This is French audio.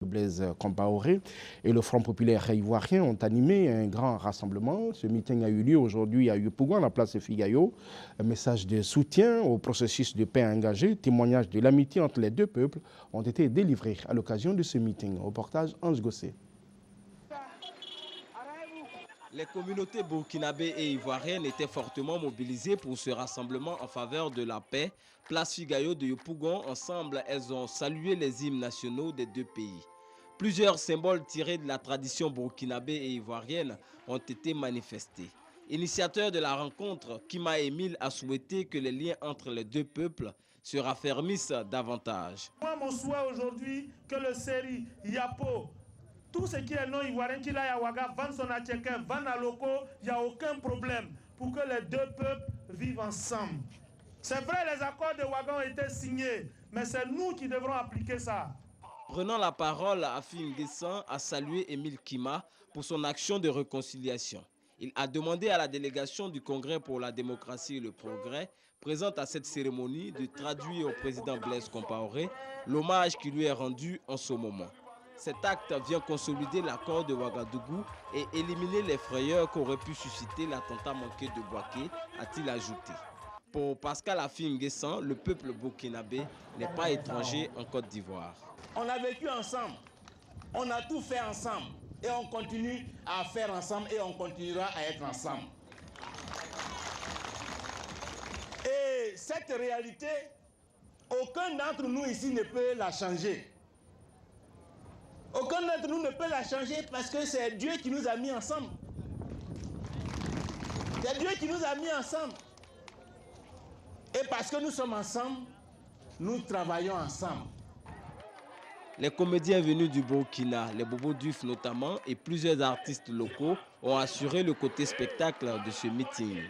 Blaise Compaoré et le Front populaire ivoirien ont animé un grand rassemblement. Ce meeting a eu lieu aujourd'hui à Yopougon, à la place Figayo. Un message de soutien au processus de paix engagé, témoignage de l'amitié entre les deux peuples ont été délivrés à l'occasion de ce meeting. Reportage Ange Gossé. Les communautés burkinabées et ivoiriennes étaient fortement mobilisées pour ce rassemblement en faveur de la paix. Place Figayo de Yopougon, ensemble, elles ont salué les hymnes nationaux des deux pays. Plusieurs symboles tirés de la tradition burkinabé et ivoirienne ont été manifestés. Initiateur de la rencontre, Kima Emile a souhaité que les liens entre les deux peuples se raffermissent davantage. Moi, mon souhait aujourd'hui, que le série Yapo, tout ce qui est non-ivoirien, qu'il aille à Ouaga, vende son atchèque, vende à Loko, il n'y a aucun problème pour que les deux peuples vivent ensemble. C'est vrai, les accords de Ouaga ont été signés, mais c'est nous qui devrons appliquer ça. Prenant la parole, Afi Nguessan a salué Émile Kima pour son action de réconciliation. Il a demandé à la délégation du Congrès pour la démocratie et le progrès, présente à cette cérémonie, de traduire au président Blaise Compaoré l'hommage qui lui est rendu en ce moment. Cet acte vient consolider l'accord de Ouagadougou et éliminer les frayeurs qu'aurait pu susciter l'attentat manqué de Bouaké, a-t-il ajouté. Pour Pascal Afi Nguessan, le peuple burkinabé n'est pas étranger en Côte d'Ivoire. On a vécu ensemble, on a tout fait ensemble et on continue à faire ensemble et on continuera à être ensemble. Et cette réalité, aucun d'entre nous ici ne peut la changer. Aucun d'entre nous ne peut la changer parce que c'est Dieu qui nous a mis ensemble. C'est Dieu qui nous a mis ensemble. Et parce que nous sommes ensemble, nous travaillons ensemble. Les comédiens venus du Burkina, les Bobo Diouf notamment, et plusieurs artistes locaux ont assuré le côté spectacle de ce meeting.